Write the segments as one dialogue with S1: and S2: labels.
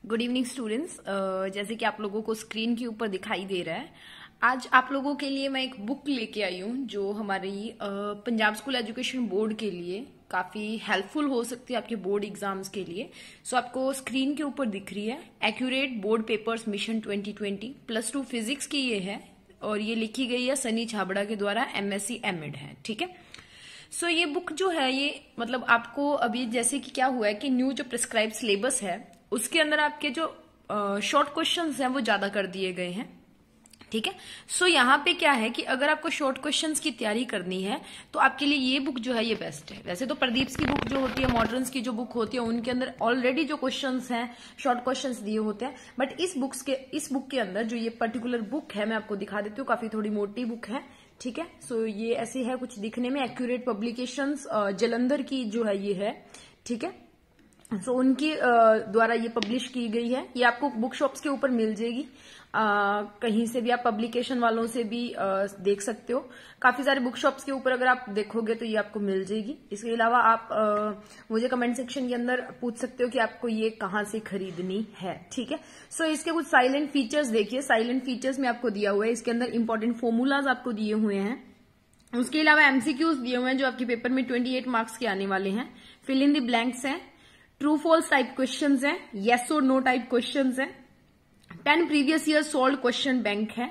S1: Good evening students. जैसे कि आप लोगों को स्क्रीन के ऊपर दिखाई दे रहा है, आज आप लोगों के लिए मैं एक बुक लेके आई हूँ जो हमारी पंजाब स्कूल एजुकेशन बोर्ड के लिए काफी हेल्पफुल हो सकती है आपके बोर्ड एग्जाम्स के लिए। सो आपको स्क्रीन के ऊपर दिख रही है accurate board papers mission 2020 +2 physics की ये है और ये लिखी गई है सनी छाबड़ा के द्वारा, MSc एमएड है। ठीक है, सो ये बुक जो है ये मतलब आपको अभी जैसे कि क्या हुआ है कि न्यू जो प्रिस्क्राइब सिलेबस है उसके अंदर आपके जो शॉर्ट क्वेश्चंस हैं वो ज्यादा कर दिए गए हैं। ठीक है, सो यहाँ पे क्या है कि अगर आपको शॉर्ट क्वेश्चंस की तैयारी करनी है तो आपके लिए ये बुक जो है ये बेस्ट है। वैसे तो प्रदीप्स की बुक जो होती है, मॉडर्न्स की जो बुक होती है, उनके अंदर ऑलरेडी जो क्वेश्चंस हैं शॉर्ट क्वेश्चंस दिए होते हैं, बट इस बुक के अंदर जो ये पर्टिकुलर बुक है मैं आपको दिखा देती हूँ, काफी थोड़ी मोटी बुक है। ठीक है, सो ये ऐसे है कुछ दिखने में। एक्यूरेट पब्लिकेशंस जलंधर की जो है ये है। ठीक है, सो उनकी द्वारा ये पब्लिश की गई है। ये आपको बुक शॉप्स के ऊपर मिल जाएगी, कहीं से भी आप पब्लिकेशन वालों से भी देख सकते हो। काफी सारे बुक शॉप्स के ऊपर अगर आप देखोगे तो ये आपको मिल जाएगी। इसके अलावा आप मुझे कमेंट सेक्शन के अंदर पूछ सकते हो कि आपको ये कहाँ से खरीदनी है। ठीक है, सो इसके कुछ साइलेंट फीचर्स देखिए। साइलेंट फीचर्स में आपको दिया हुआ है, इसके अंदर इंपॉर्टेंट फॉर्मूलाज आपको दिए हुए हैं। उसके अलावा MCQs दिए हुए हैं जो आपके पेपर में 28 मार्क्स के आने वाले हैं। फिल इन द ब्लैंक्स हैं, ट्रू फॉल्स टाइप क्वेश्चंस हैं, येस और नो टाइप क्वेश्चंस हैं। 10 previous year solve question bank है।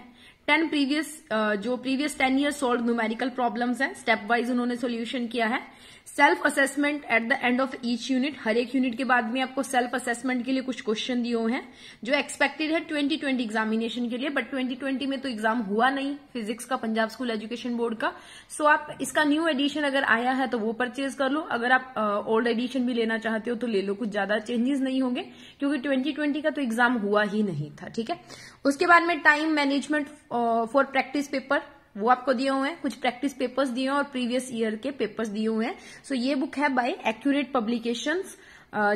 S1: 10 previous 10 year solve numerical problems हैं, स्टेप वाइज उन्होंने सॉल्यूशन किया है। Self assessment at the end of each unit, हर एक यूनिट के बाद में आपको सेल्फ असेसमेंट के लिए कुछ क्वेश्चन दिए हुए हैं जो एक्सपेक्टेड है 2020 एग्जामिनेशन के लिए, बट 2020 में तो एग्जाम हुआ नहीं फिजिक्स का पंजाब स्कूल एजुकेशन बोर्ड का। सो आप इसका न्यू एडिशन अगर आया है तो वो परचेज कर लो, अगर आप ओल्ड एडिशन भी लेना चाहते हो तो ले लो, कुछ ज्यादा चेंजेस नहीं होंगे क्योंकि 2020 का तो एग्जाम हुआ ही नहीं था। ठीक है, उसके बाद में time management for practice paper वो आपको दिए हुए हैं, कुछ प्रैक्टिस पेपर्स दिए हुए हैं और प्रीवियस ईयर के पेपर्स दिए हुए हैं। सो ये बुक है बाय एक्यूरेट पब्लिकेशंस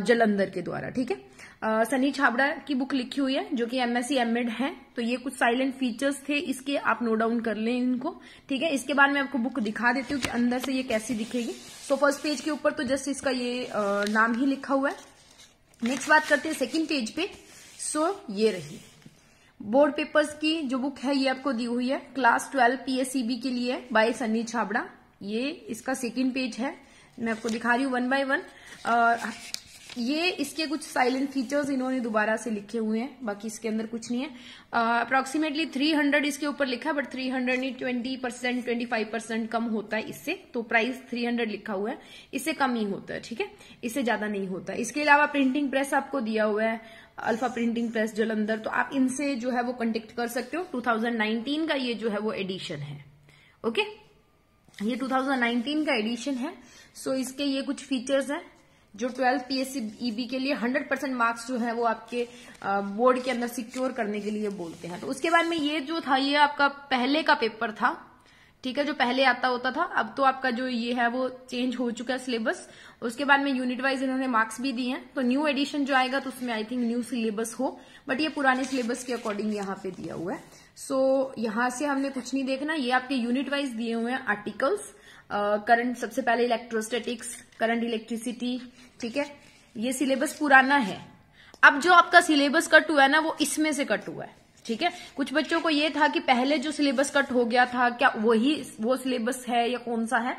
S1: जलंधर के द्वारा। ठीक है, सनी छाबड़ा की बुक लिखी हुई है जो कि MSc एमएड है। तो ये कुछ साइलेंट फीचर्स थे इसके, आप नोट डाउन कर लें इनको। ठीक है, इसके बाद मैं आपको बुक दिखा देती हूँ कि अंदर से ये कैसी दिखेगी। तो फर्स्ट पेज के ऊपर तो जस्ट इसका ये नाम ही लिखा हुआ है। नेक्स्ट बात करते हैं सेकेंड पेज पे। सो ये रही बोर्ड पेपर्स की जो बुक है ये आपको दी हुई है, क्लास 12 PSEB के लिए बाय सनी छाबड़ा। ये इसका सेकंड पेज है, मैं आपको दिखा रही हूँ 1 by 1। ये इसके कुछ साइलेंट फीचर्स इन्होंने दोबारा से लिखे हुए हैं, बाकी इसके अंदर कुछ नहीं है। अप्रोक्सीमेटली 300 इसके ऊपर लिखा है, बट 300 नहीं 20% 25% कम होता है इससे, तो प्राइस 300 लिखा हुआ है, इससे कम ही होता है। ठीक है, इससे ज्यादा नहीं होता है। इसके अलावा प्रिंटिंग प्रेस आपको दिया हुआ है, अल्फा प्रिंटिंग प्रेस जलंधर, तो आप इनसे जो है वो कांटेक्ट कर सकते हो। 2019 का ये जो है वो एडिशन है। ओके, ये 2019 का एडिशन है। सो इसके ये कुछ फीचर्स हैं जो 12 PSEB के लिए 100% मार्क्स जो है वो आपके बोर्ड के अंदर सिक्योर करने के लिए बोलते हैं। तो उसके बाद में ये जो था ये आपका पहले का पेपर था। ठीक है, जो पहले आता होता था, अब तो आपका जो ये है वो चेंज हो चुका है सिलेबस। उसके बाद में यूनिट वाइज इन्होंने मार्क्स भी दिए हैं, तो न्यू एडिशन जो आएगा तो उसमें आई थिंक न्यू सिलेबस हो, बट ये पुराने सिलेबस के अकॉर्डिंग यहाँ पे दिया हुआ है। सो यहाँ से हमने कुछ नहीं देखना, ये आपके यूनिट वाइज दिए हुए हैं आर्टिकल्स। करंट सबसे पहले इलेक्ट्रोस्टैटिक्स, करंट इलेक्ट्रिसिटी। ठीक है, ये सिलेबस पुराना है। अब जो आपका सिलेबस कट हुआ है ना वो इसमें से कट हुआ है। ठीक है, कुछ बच्चों को ये था कि पहले जो सिलेबस कट हो गया था क्या वो सिलेबस है या कौन सा है।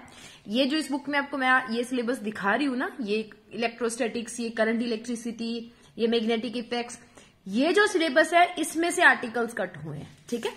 S1: ये जो इस बुक में आपको मैं ये सिलेबस दिखा रही हूँ ना, ये इलेक्ट्रोस्टैटिक्स, ये करंट इलेक्ट्रिसिटी, ये मैग्नेटिक इफेक्ट्स, ये जो सिलेबस है इसमें से आर्टिकल्स कट हुए हैं। ठीक है,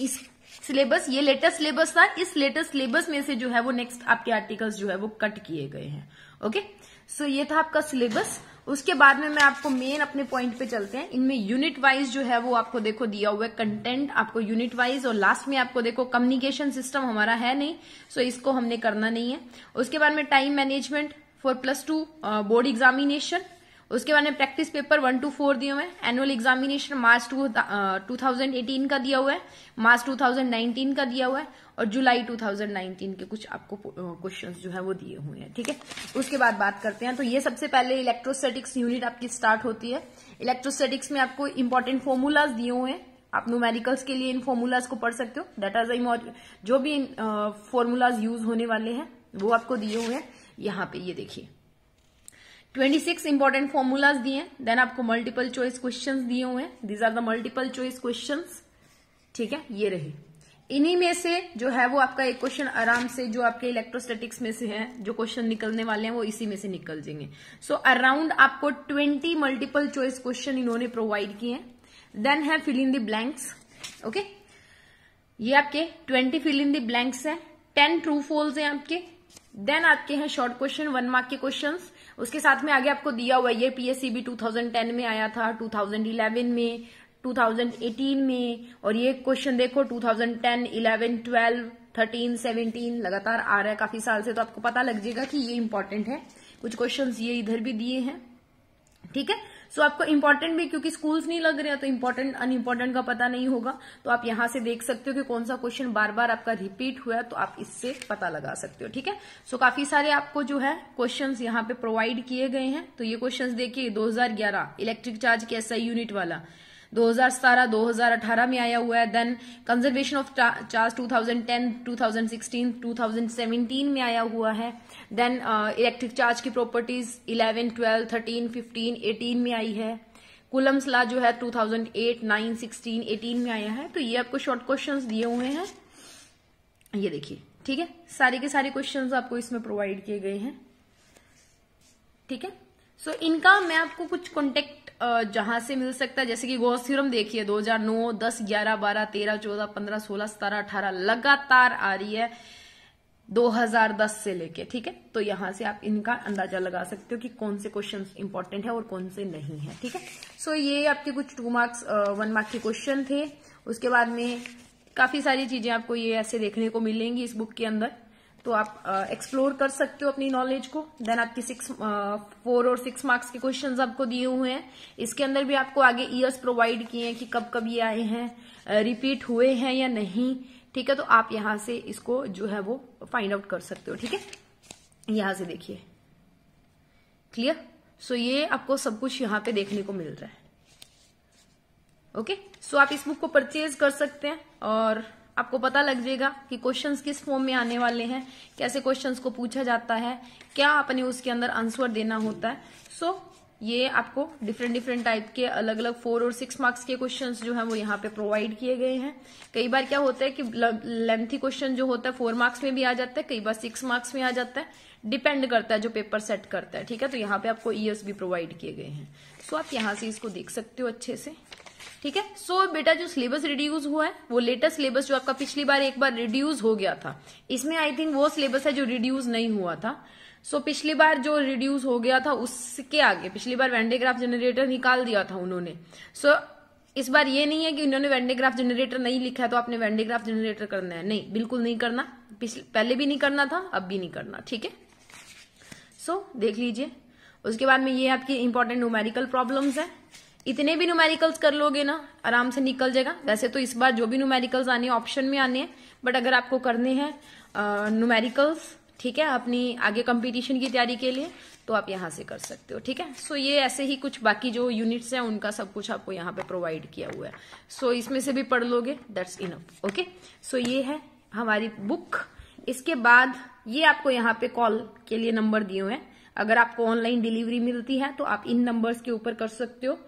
S1: इस सिलेबस, ये लेटेस्ट सिलेबस था, इस लेटेस्ट सिलेबस में से जो है वो नेक्स्ट आपके आर्टिकल्स जो है वो कट किए गए हैं। ओके, सो ये था आपका सिलेबस। उसके बाद में मैं आपको मेन अपने पॉइंट पे चलते हैं। इनमें यूनिट वाइज जो है वो आपको देखो दिया हुआ है कंटेंट आपको यूनिट वाइज, और लास्ट में आपको देखो कम्युनिकेशन सिस्टम हमारा है नहीं, सो इसको हमने करना नहीं है। उसके बाद में time management for +2 board examination. उसके बाद में प्रैक्टिस पेपर 1 to 4 दिए हुए हैं। एनुअल एग्जामिनेशन मार्च 2018 का दिया हुआ है, मार्च 2019 का दिया हुआ है, और जुलाई 2019 के कुछ आपको क्वेश्चंस जो है वो दिए हुए हैं। ठीक है, उसके बाद बात करते हैं। तो ये सबसे पहले इलेक्ट्रोस्टैटिक्स यूनिट आपकी स्टार्ट होती है। इलेक्ट्रोस्टैटिक्स में आपको इंपॉर्टेंट फॉर्मूलाज दिए हुए हैं, आप न्यूमेरिकल्स के लिए इन फॉर्मूलाज को पढ़ सकते हो। डाटा जो भी फॉर्मूलाज यूज होने वाले हैं वो आपको दिए हुए हैं। यहाँ पे ये देखिए 26 इंपॉर्टेंट फॉर्मूलाज दिए हैं, देन आपको मल्टीपल चॉइस क्वेश्चंस दिए हुए हैं, these are the multiple choice questions. ठीक है, ये रहे। इन्हीं में से जो है वो आपका एक क्वेश्चन आराम से जो आपके इलेक्ट्रोस्टैटिक्स में से है जो क्वेश्चन निकलने वाले हैं वो इसी में से निकल जाएंगे। सो अराउंड आपको 20 मल्टीपल चॉइस क्वेश्चन इन्होंने प्रोवाइड किए हैं। देन है fill in the blanks. Okay, ये आपके 20 फिल इन द ब्लैंक्स है, 10 ट्रू फॉल्स हैं आपके। देन आपके हैं शॉर्ट क्वेश्चन 1 मार्क के क्वेश्चंस, उसके साथ में आगे आपको दिया हुआ ये पीएससीबी 2010 में आया था, 2011 में, 2018 में, और ये क्वेश्चन देखो 2010, 11, 12, 13, 17 लगातार आ रहा है काफी साल से, तो आपको पता लग जाएगा कि ये इंपॉर्टेंट है। कुछ क्वेश्चंस ये इधर भी दिए हैं। ठीक है, सो आपको इंपॉर्टेंट भी, क्योंकि स्कूल्स नहीं लग रहे हैं तो इंपॉर्टेंट अनइंपॉर्टेंट का पता नहीं होगा, तो आप यहां से देख सकते हो कि कौन सा क्वेश्चन बार बार आपका रिपीट हुआ है, तो आप इससे पता लगा सकते हो। ठीक है, सो काफी सारे आपको जो है क्वेश्चंस यहाँ पे प्रोवाइड किए गए हैं। तो ये क्वेश्चंस देखिए, 2011 इलेक्ट्रिक चार्ज के एसआई यूनिट वाला, 2017, 2018 में आया हुआ है। देन कंजर्वेशन ऑफ चार्ज 2010, 2016, 2017 में आया हुआ है। देन इलेक्ट्रिक चार्ज की प्रॉपर्टीज 11, 12, 13, 15, 18 में आई है। कूलम्स लॉ जो है 2008, 9, 16, 18 में आया है। तो ये आपको शॉर्ट क्वेश्चंस दिए हुए हैं, ये देखिए। ठीक है, सारे के सारे क्वेश्चंस आपको इसमें प्रोवाइड किए गए हैं। ठीक है, सो इनका मैं आपको कुछ कॉन्टेक्ट जहां से मिल सकता है, जैसे कि गॉस थ्योरम देखिए 2009, 10, 11, 12, 13, 14, 15, 16, 17, 18 लगातार आ रही है 2010 से लेके। ठीक है, तो यहां से आप इनका अंदाजा लगा सकते हो कि कौन से क्वेश्चंस इंपॉर्टेंट है और कौन से नहीं है। ठीक है, सो ये आपके कुछ 2 मार्क्स 1 मार्क के क्वेश्चन थे। उसके बाद में काफी सारी चीजें आपको ये ऐसे देखने को मिलेंगी इस बुक के अंदर, तो आप एक्सप्लोर कर सकते हो अपनी नॉलेज को। देन आपके 4 और 6 मार्क्स के क्वेश्चंस आपको दिए हुए हैं। इसके अंदर भी आपको आगे ईयर्स प्रोवाइड किए हैं कि कब कब ये आए हैं, रिपीट हुए हैं या नहीं। ठीक है, तो आप यहां से इसको जो है वो फाइंड आउट कर सकते हो। ठीक है, यहां से देखिए, क्लियर। सो ये आपको सब कुछ यहां पे देखने को मिल रहा है। ओके, सो आप इस बुक को परचेज कर सकते हैं और आपको पता लग जाएगा कि क्वेश्चंस किस फॉर्म में आने वाले हैं, कैसे क्वेश्चंस को पूछा जाता है, क्या आपने उसके अंदर आंसर देना होता है। सो ये आपको डिफरेंट टाइप के अलग अलग 4 और 6 मार्क्स के क्वेश्चंस जो है वो यहाँ पे प्रोवाइड किए गए हैं। कई बार क्या होता है कि लेंथी क्वेश्चन जो होता है 4 मार्क्स में भी आ जाता है, कई बार 6 मार्क्स में आ जाता है, डिपेंड करता है जो पेपर सेट करता है। ठीक है, तो यहाँ पे आपको ईयर्स भी प्रोवाइड किए गए हैं। सो आप यहाँ से इसको देख सकते हो अच्छे से। ठीक है, सो बेटा जो सिलेबस रिड्यूस हुआ है वो लेटेस्ट सिलेबस जो आपका पिछली बार एक बार रिड्यूस हो गया था, इसमें आई थिंक वो सिलेबस है जो रिड्यूस नहीं हुआ था। सो पिछली बार जो रिड्यूस हो गया था उसके आगे पिछली बार वेन डायग्राफ जनरेटर निकाल दिया था उन्होंने। सो इस बार ये नहीं है कि उन्होंने वेन डायग्राफ जनरेटर नहीं लिखा है तो आपने वेन डायग्राफ जनरेटर करना है, नहीं, बिल्कुल नहीं करना। पहले भी नहीं करना था, अब भी नहीं करना। ठीक है, सो देख लीजिए। उसके बाद में ये आपकी इंपॉर्टेंट न्यूमेरिकल प्रॉब्लम्स है। इतने भी न्यूमेरिकल्स कर लोगे ना आराम से निकल जाएगा। वैसे तो इस बार जो भी न्यूमेरिकल्स आने हैं ऑप्शन में आने हैं, बट अगर आपको करने हैं न्यूमेरिकल्स, ठीक है, अपनी आगे कंपटीशन की तैयारी के लिए, तो आप यहां से कर सकते हो। ठीक है, सो ये ऐसे ही कुछ बाकी जो यूनिट्स हैं उनका सब कुछ आपको यहाँ पे प्रोवाइड किया हुआ है। सो इसमें से भी पढ़ लोगे, दैट्स इनफ। ओके, सो ये है हमारी बुक। इसके बाद ये आपको यहाँ पे कॉल के लिए नंबर दिए हुए हैं। अगर आपको ऑनलाइन डिलीवरी मिलती है तो आप इन नंबर्स के ऊपर कर सकते हो,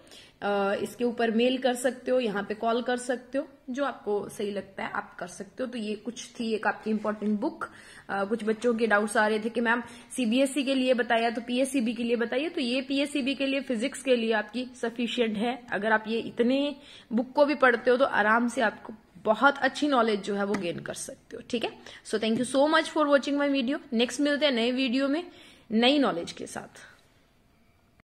S1: इसके ऊपर मेल कर सकते हो, यहाँ पे कॉल कर सकते हो, जो आपको सही लगता है आप कर सकते हो। तो ये कुछ थी एक आपकी इंपॉर्टेंट बुक। कुछ बच्चों के डाउट्स आ रहे थे कि मैम सीबीएसई के लिए बताया तो पीएससीबी के लिए बताइए, तो ये पीएससीबी के लिए फिजिक्स के लिए आपकी सफिशिएंट है। अगर आप ये इतने बुक को भी पढ़ते हो तो आराम से आपको बहुत अच्छी नॉलेज जो है वो गेन कर सकते हो। ठीक है, so thank you so much for watching my video. Next मिलते हैं नए वीडियो में नई नॉलेज के साथ।